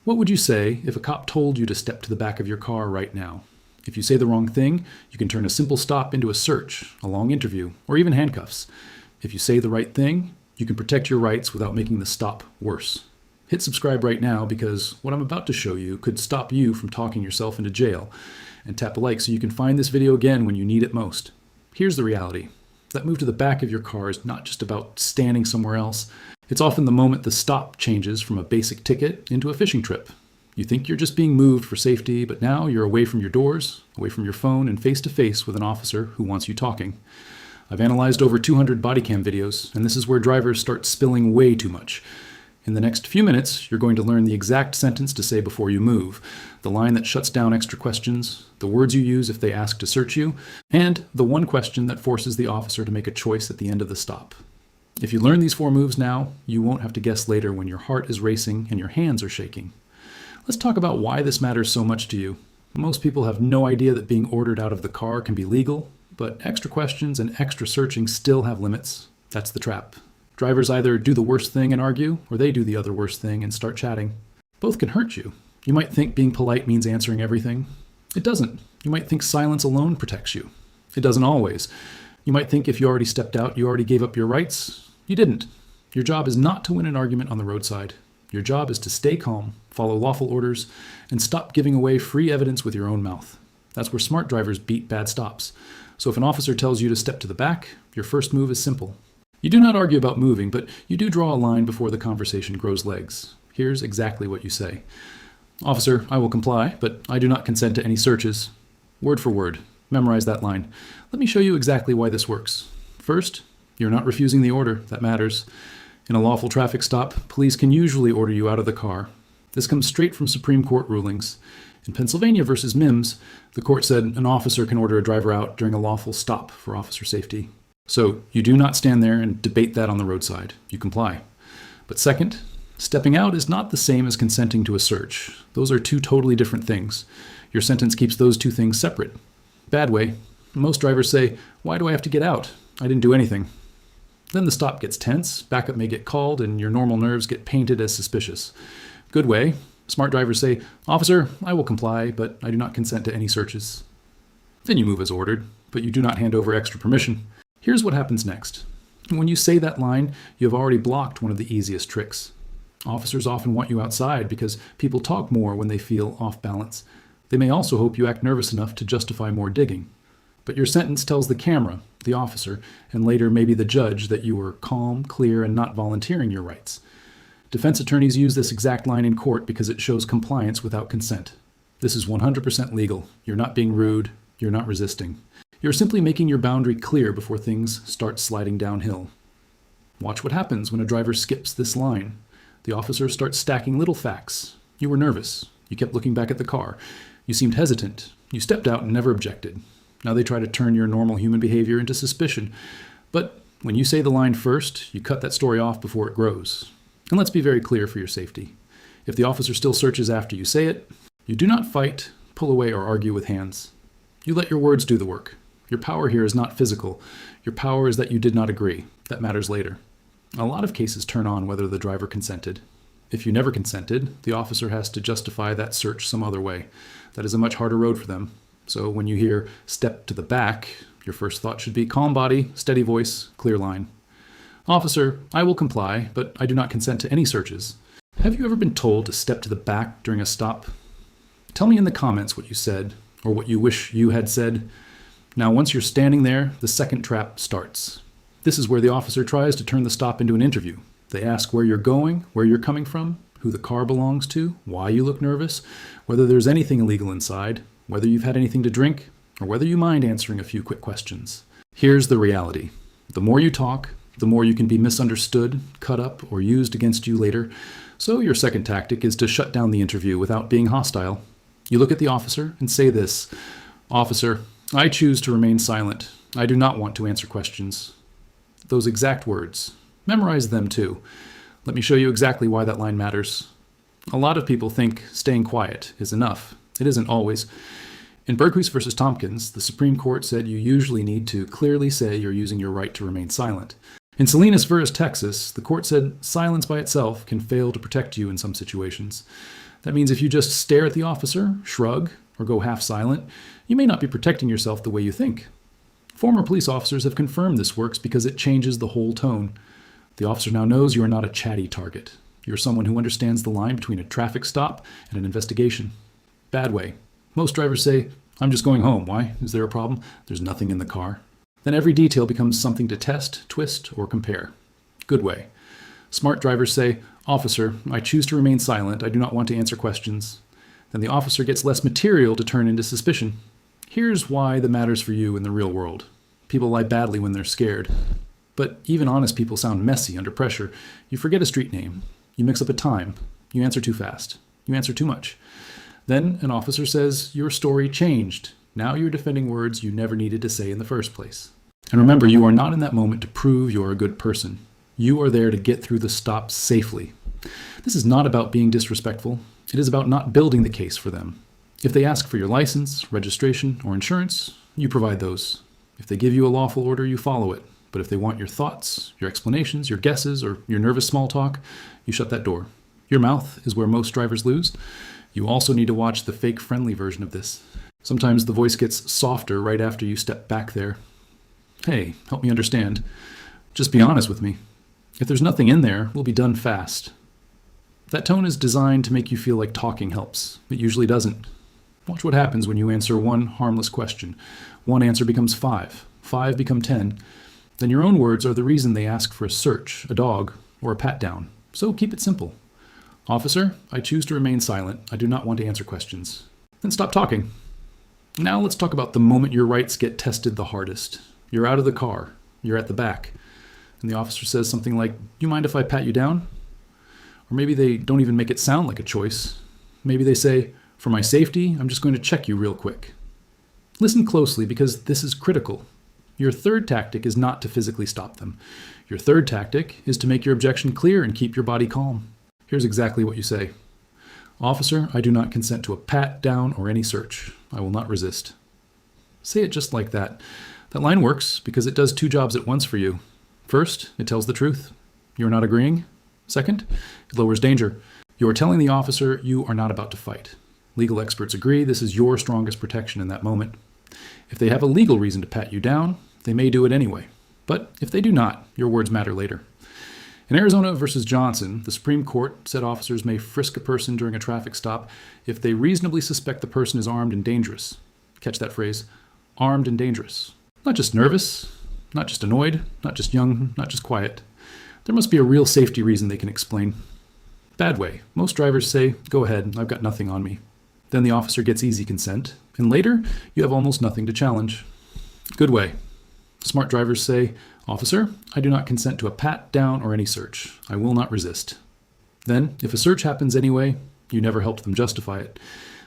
What would you say if a cop told you to step to the back of your car right now? If you say the wrong thing, you can turn a simple stop into a search, a long interview, or even handcuffs. If you say the right thing, you can protect your rights without making the stop worse. Hit subscribe right now because what I'm about to show you could stop you from talking yourself into jail. And tap the like so you can find this video again when you need it most. Here's the reality. That move to the back of your car is not just about standing somewhere else. It's often the moment the stop changes from a basic ticket into a fishing trip. You think you're just being moved for safety, but now you're away from your doors, away from your phone, and face to face with an officer who wants you talking. I've analyzed over 200 body cam videos, and this is where drivers start spilling way too much. In the next few minutes, you're going to learn the exact sentence to say before you move, the line that shuts down extra questions, the words you use if they ask to search you, and the one question that forces the officer to make a choice at the end of the stop. If you learn these 4 moves now, you won't have to guess later when your heart is racing and your hands are shaking. Let's talk about why this matters so much to you. Most people have no idea that being ordered out of the car can be legal, but extra questions and extra searching still have limits. That's the trap. Drivers either do the worst thing and argue, or they do the other worst thing and start chatting. Both can hurt you. You might think being polite means answering everything. It doesn't. You might think silence alone protects you. It doesn't always. You might think if you already stepped out, you already gave up your rights. You didn't. Your job is not to win an argument on the roadside. Your job is to stay calm, follow lawful orders, and stop giving away free evidence with your own mouth. That's where smart drivers beat bad stops. So if an officer tells you to step to the back, your first move is simple. You do not argue about moving, but you do draw a line before the conversation grows legs. Here's exactly what you say. Officer, I will comply, but I do not consent to any searches. Word for word. Memorize that line. Let me show you exactly why this works. First, you're not refusing the order. That matters. In a lawful traffic stop, police can usually order you out of the car. This comes straight from Supreme Court rulings. In Pennsylvania versus Mimms, the court said an officer can order a driver out during a lawful stop for officer safety. So you do not stand there and debate that on the roadside. You comply. But second, stepping out is not the same as consenting to a search. Those are 2 totally different things. Your sentence keeps those 2 things separate. Bad way. Most drivers say, "Why do I have to get out? I didn't do anything." Then the stop gets tense, backup may get called, and your normal nerves get painted as suspicious. Good way. Smart drivers say, "Officer, I will comply, but I do not consent to any searches." Then you move as ordered, but you do not hand over extra permission. Here's what happens next. When you say that line, you have already blocked one of the easiest tricks. Officers often want you outside because people talk more when they feel off balance. They may also hope you act nervous enough to justify more digging. But your sentence tells the camera, the officer, and later maybe the judge that you were calm, clear, and not volunteering your rights. Defense attorneys use this exact line in court because it shows compliance without consent. This is 100% legal. You're not being rude. You're not resisting. You're simply making your boundary clear before things start sliding downhill. Watch what happens when a driver skips this line. The officer starts stacking little facts. You were nervous. You kept looking back at the car. You seemed hesitant. You stepped out and never objected. Now they try to turn your normal human behavior into suspicion. But when you say the line first, you cut that story off before it grows. And let's be very clear for your safety. If the officer still searches after you say it, you do not fight, pull away, or argue with hands. You let your words do the work. Your power here is not physical. Your power is that you did not agree. That matters later. A lot of cases turn on whether the driver consented. If you never consented, the officer has to justify that search some other way. That is a much harder road for them. So when you hear "step to the back," your first thought should be calm body, steady voice, clear line. Officer, I will comply, but I do not consent to any searches. Have you ever been told to step to the back during a stop? Tell me in the comments what you said, or what you wish you had said. Now, once you're standing there, the second trap starts. This is where the officer tries to turn the stop into an interview. They ask where you're going, where you're coming from, who the car belongs to, why you look nervous, whether there's anything illegal inside, whether you've had anything to drink, or whether you mind answering a few quick questions. Here's the reality. The more you talk, the more you can be misunderstood, cut up, or used against you later. So your second tactic is to shut down the interview without being hostile. You look at the officer and say this: "Officer, I choose to remain silent. I do not want to answer questions." Those exact words. Memorize them too. Let me show you exactly why that line matters. A lot of people think staying quiet is enough. It isn't always. In Berghuis versus Thompkins, the Supreme Court said you usually need to clearly say you're using your right to remain silent. In Salinas versus Texas, the court said silence by itself can fail to protect you in some situations. That means if you just stare at the officer, shrug, or go half silent, you may not be protecting yourself the way you think. Former police officers have confirmed this works because it changes the whole tone. The officer now knows you are not a chatty target. You're someone who understands the line between a traffic stop and an investigation. Bad way. Most drivers say, "I'm just going home. Why? Is there a problem?" There's nothing in the car. Then every detail becomes something to test, twist, or compare. Good way. Smart drivers say, "Officer, I choose to remain silent. I do not want to answer questions." Then the officer gets less material to turn into suspicion. Here's why that matters for you in the real world. People lie badly when they're scared. But even honest people sound messy under pressure. You forget a street name. You mix up a time. You answer too fast. You answer too much. Then an officer says, "Your story changed. Now you're defending words you never needed to say in the first place." And remember, you are not in that moment to prove you're a good person. You are there to get through the stop safely. This is not about being disrespectful. It is about not building the case for them. If they ask for your license, registration, or insurance, you provide those. If they give you a lawful order, you follow it. But if they want your thoughts, your explanations, your guesses, or your nervous small talk, you shut that door. Your mouth is where most drivers lose. You also need to watch the fake friendly version of this. Sometimes the voice gets softer right after you step back there. "Hey, help me understand. Just be honest with me. If there's nothing in there, we'll be done fast." That tone is designed to make you feel like talking helps. It usually doesn't. Watch what happens when you answer one harmless question. One answer becomes 5. 5 become 10. Then your own words are the reason they ask for a search, a dog, or a pat down. So keep it simple. "Officer, I choose to remain silent. I do not want to answer questions." Then stop talking. Now let's talk about the moment your rights get tested the hardest. You're out of the car. You're at the back. And the officer says something like, "You mind if I pat you down?" Or maybe they don't even make it sound like a choice. Maybe they say, "For my safety, I'm just going to check you real quick." Listen closely because this is critical. Your third tactic is not to physically stop them. Your third tactic is to make your objection clear and keep your body calm. Here's exactly what you say. "Officer, I do not consent to a pat down or any search. I will not resist." Say it just like that. That line works because it does 2 jobs at once for you. First, it tells the truth. You're not agreeing. Second, it lowers danger. You are telling the officer you are not about to fight. Legal experts agree this is your strongest protection in that moment. If they have a legal reason to pat you down, they may do it anyway. But if they do not, your words matter later. In Arizona versus Johnson, the Supreme Court said officers may frisk a person during a traffic stop if they reasonably suspect the person is armed and dangerous. Catch that phrase, armed and dangerous. Not just nervous, not just annoyed, not just young, not just quiet. There must be a real safety reason they can explain. Bad way. Most drivers say, "Go ahead, I've got nothing on me." Then the officer gets easy consent, and later you have almost nothing to challenge. Good way. Smart drivers say, "Officer, I do not consent to a pat down or any search. I will not resist." Then, if a search happens anyway, you never helped them justify it.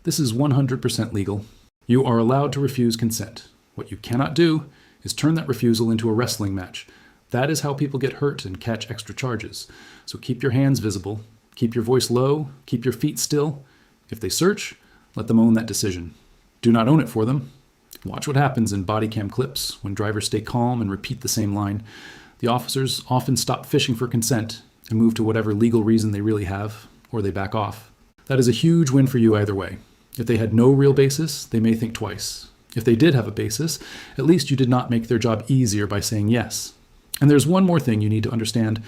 This is 100% legal. You are allowed to refuse consent. What you cannot do is turn that refusal into a wrestling match. That is how people get hurt and catch extra charges. So keep your hands visible, keep your voice low, keep your feet still. If they search, let them own that decision. Do not own it for them. Watch what happens in body cam clips when drivers stay calm and repeat the same line. The officers often stop fishing for consent and move to whatever legal reason they really have, or they back off. That is a huge win for you either way. If they had no real basis, they may think twice. If they did have a basis, at least you did not make their job easier by saying yes. And there's one more thing you need to understand.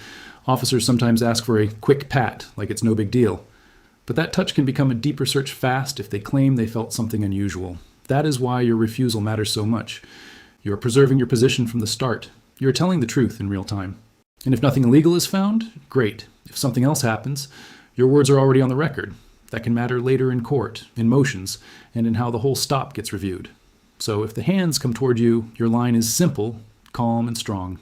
Officers sometimes ask for a quick pat, like it's no big deal. But that touch can become a deeper search fast if they claim they felt something unusual. That is why your refusal matters so much. You are preserving your position from the start. You are telling the truth in real time. And if nothing illegal is found, great. If something else happens, your words are already on the record. That can matter later in court, in motions, and in how the whole stop gets reviewed. So if the hands come toward you, your line is simple, calm, and strong.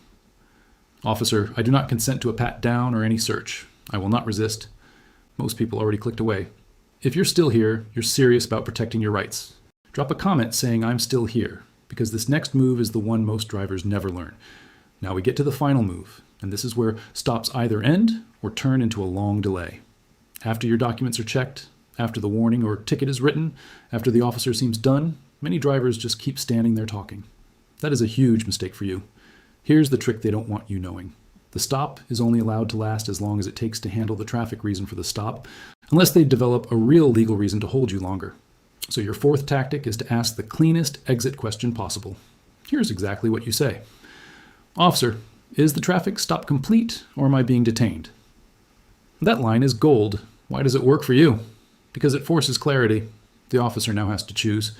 "Officer, I do not consent to a pat down or any search. I will not resist." Most people already clicked away. If you're still here, you're serious about protecting your rights. Drop a comment saying "I'm still here," because this next move is the one most drivers never learn. Now we get to the final move, and this is where stops either end or turn into a long delay. After your documents are checked, after the warning or ticket is written, after the officer seems done, many drivers just keep standing there talking. That is a huge mistake for you. Here's the trick they don't want you knowing. The stop is only allowed to last as long as it takes to handle the traffic reason for the stop, unless they develop a real legal reason to hold you longer. So your fourth tactic is to ask the cleanest exit question possible. Here's exactly what you say. Officer, is the traffic stop complete or am I being detained? That line is gold. Why does it work for you? Because it forces clarity. The officer now has to choose.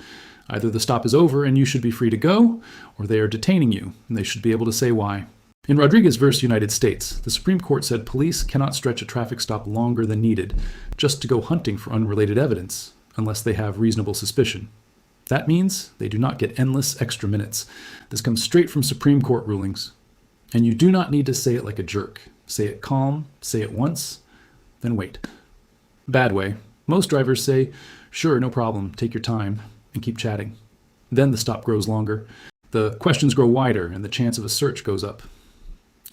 Either the stop is over and you should be free to go, or they are detaining you, and they should be able to say why. In Rodriguez v. United States, the Supreme Court said police cannot stretch a traffic stop longer than needed just to go hunting for unrelated evidence, unless they have reasonable suspicion. That means they do not get endless extra minutes. This comes straight from Supreme Court rulings. And you do not need to say it like a jerk. Say it calm, say it once, then wait. Bad way. Most drivers say, sure, no problem, take your time, and keep chatting. Then the stop grows longer. The questions grow wider, and the chance of a search goes up.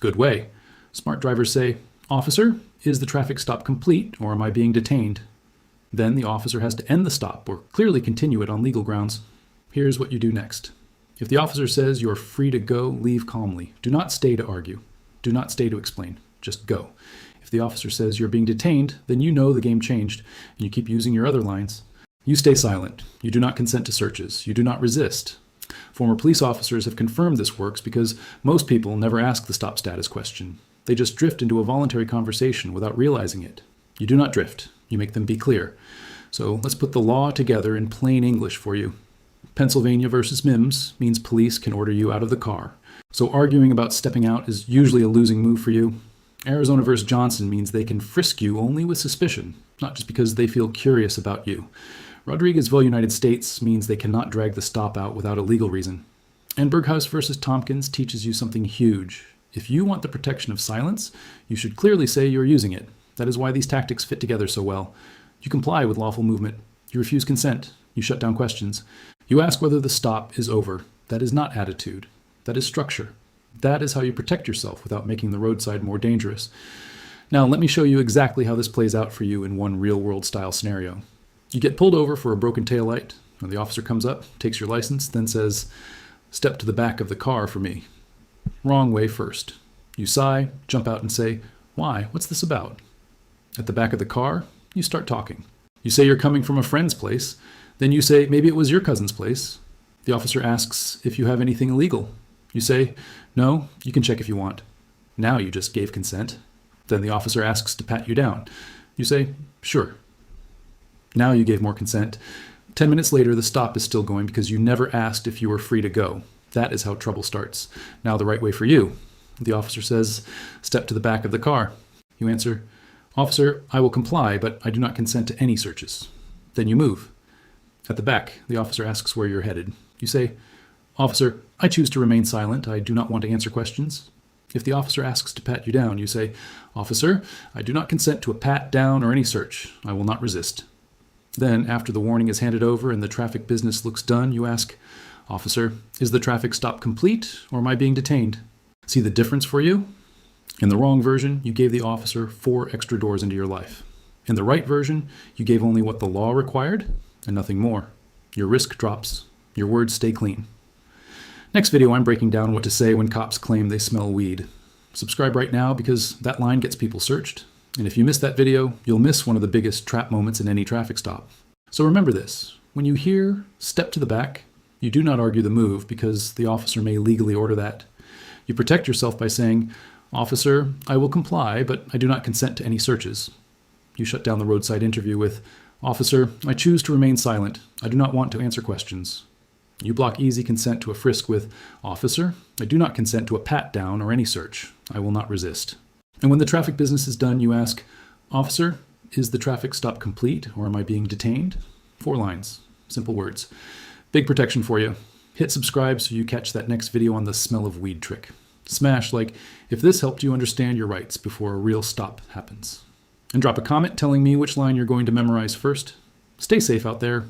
Good way. Smart drivers say, officer, is the traffic stop complete, or am I being detained? Then the officer has to end the stop, or clearly continue it on legal grounds. Here's what you do next. If the officer says you're free to go, leave calmly. Do not stay to argue. Do not stay to explain. Just go. If the officer says you're being detained, then you know the game changed, and you keep using your other lines. You stay silent. You do not consent to searches. You do not resist. Former police officers have confirmed this works because most people never ask the stop status question. They just drift into a voluntary conversation without realizing it. You do not drift. You make them be clear. So let's put the law together in plain English for you. Pennsylvania versus Mimms means police can order you out of the car. So arguing about stepping out is usually a losing move for you. Arizona versus Johnson means they can frisk you only with suspicion, not just because they feel curious about you. Rodriguez v. United States means they cannot drag the stop out without a legal reason. And Berghuis versus Thompkins teaches you something huge. If you want the protection of silence, you should clearly say you're using it. That is why these tactics fit together so well. You comply with lawful movement. You refuse consent. You shut down questions. You ask whether the stop is over. That is not attitude. That is structure. That is how you protect yourself without making the roadside more dangerous. Now, let me show you exactly how this plays out for you in one real-world style scenario. You get pulled over for a broken taillight, and the officer comes up, takes your license, then says, "Step to the back of the car for me." Wrong way first. You sigh, jump out and say, "Why? What's this about?" At the back of the car, you start talking. You say you're coming from a friend's place. Then you say maybe it was your cousin's place. The officer asks if you have anything illegal. You say, "No, you can check if you want." Now you just gave consent. Then the officer asks to pat you down. You say, "Sure." Now you gave more consent. 10 minutes later, the stop is still going because you never asked if you were free to go. That is how trouble starts. Now the right way for you. The officer says, "Step to the back of the car." You answer, "Officer, I will comply, but I do not consent to any searches." Then you move. At the back, the officer asks where you're headed. You say, "Officer, I choose to remain silent. I do not want to answer questions." If the officer asks to pat you down, you say, "Officer, I do not consent to a pat down or any search. I will not resist." Then, after the warning is handed over and the traffic business looks done, you ask, "Officer, is the traffic stop complete or am I being detained?" See the difference for you? In the wrong version, you gave the officer 4 extra doors into your life. In the right version, you gave only what the law required and nothing more. Your risk drops. Your words stay clean. Next video, I'm breaking down what to say when cops claim they smell weed. Subscribe right now because that line gets people searched. And if you miss that video, you'll miss one of the biggest trap moments in any traffic stop. So remember this. When you hear "step to the back," you do not argue the move because the officer may legally order that. You protect yourself by saying, "Officer, I will comply, but I do not consent to any searches." You shut down the roadside interview with, "Officer, I choose to remain silent. I do not want to answer questions." You block easy consent to a frisk with, "Officer, I do not consent to a pat down or any search. I will not resist." And when the traffic business is done, you ask, "Officer, is the traffic stop complete or am I being detained?" 4 lines. Simple words. Big protection for you. Hit subscribe so you catch that next video on the smell of weed trick. Smash like if this helped you understand your rights before a real stop happens. And drop a comment telling me which line you're going to memorize first. Stay safe out there.